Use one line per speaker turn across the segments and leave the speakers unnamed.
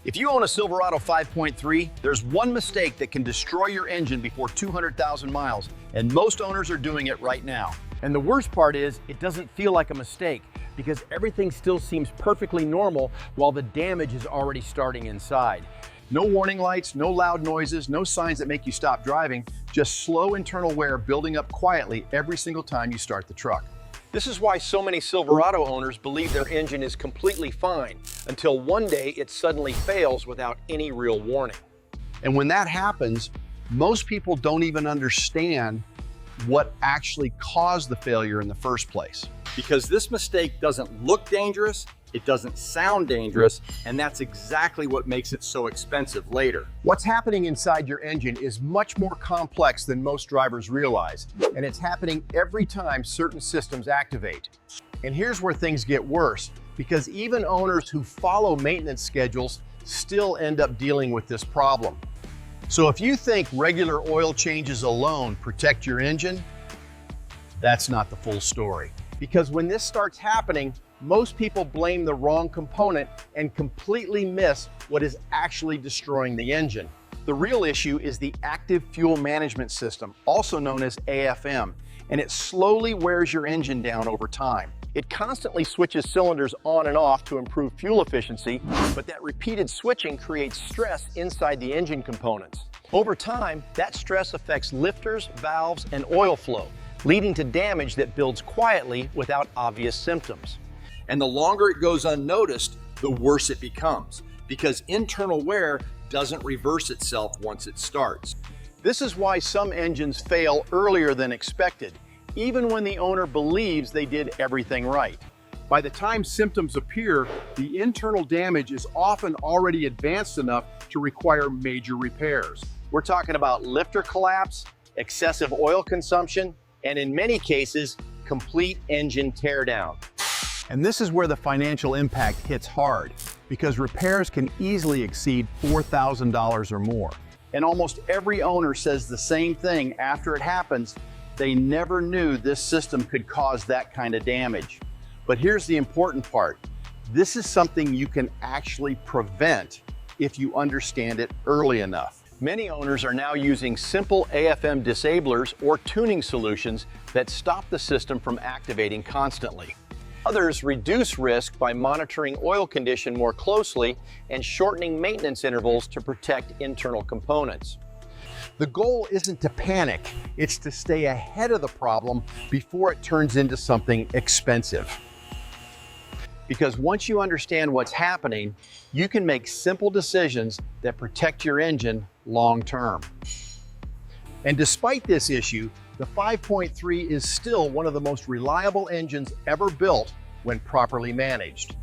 If you own a Silverado 5.3, there's one mistake that can destroy your engine before 200,000 miles, and most owners are doing it right now.
And the worst part is, it doesn't feel like a mistake because everything still seems perfectly normal while the damage is already starting inside.
No warning lights, no loud noises, no signs that make you stop driving, just slow internal wear building up quietly every single time you start the truck.
This is why so many Silverado owners believe their engine is completely fine, until one day it suddenly fails without any real warning.
And when that happens, most people don't even understand what actually caused the failure in the first place.
Because this mistake doesn't look dangerous, it doesn't sound dangerous, and that's exactly what makes it so expensive later.
What's happening inside your engine is much more complex than most drivers realize, and it's happening every time certain systems activate. And here's where things get worse, because even owners who follow maintenance schedules still end up dealing with this problem. So if you think regular oil changes alone protect your engine, that's not the full story. Because when this starts happening, most people blame the wrong component and completely miss what is actually destroying the engine. The real issue is the active fuel management system, also known as AFM, and it slowly wears your engine down over time. It constantly switches cylinders on and off to improve fuel efficiency, but that repeated switching creates stress inside the engine components. Over time, that stress affects lifters, valves, and oil flow, leading to damage that builds quietly without obvious symptoms.
And the longer it goes unnoticed, the worse it becomes, because internal wear doesn't reverse itself once it starts.
This is why some engines fail earlier than expected, even when the owner believes they did everything right. By the time symptoms appear, the internal damage is often already advanced enough to require major repairs. We're talking about lifter collapse, excessive oil consumption, and in many cases, complete engine teardown. And this is where the financial impact hits hard, because repairs can easily exceed $4,000 or more. And almost every owner says the same thing after it happens: they never knew this system could cause that kind of damage. But here's the important part. This is something you can actually prevent if you understand it early enough. Many owners are now using simple AFM disablers or tuning solutions that stop the system from activating constantly. Others reduce risk by monitoring oil condition more closely and shortening maintenance intervals to protect internal components. The goal isn't to panic, it's to stay ahead of the problem before it turns into something expensive. Because once you understand what's happening, you can make simple decisions that protect your engine long term. And despite this issue, the 5.3 is still one of the most reliable engines ever built when properly managed.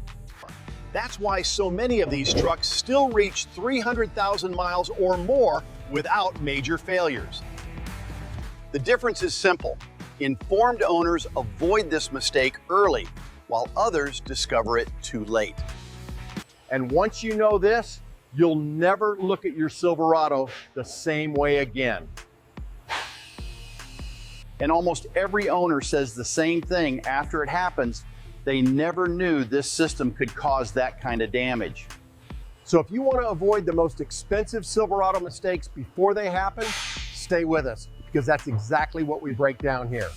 That's why so many of these trucks still reach 300,000 miles or more without major failures. The difference is simple. Informed owners avoid this mistake early, while others discover it too late. And once you know this, you'll never look at your Silverado the same way again. And almost every owner says the same thing after it happens: they never knew this system could cause that kind of damage. So if you want to avoid the most expensive Silverado mistakes before they happen, stay with us, because that's exactly what we break down here.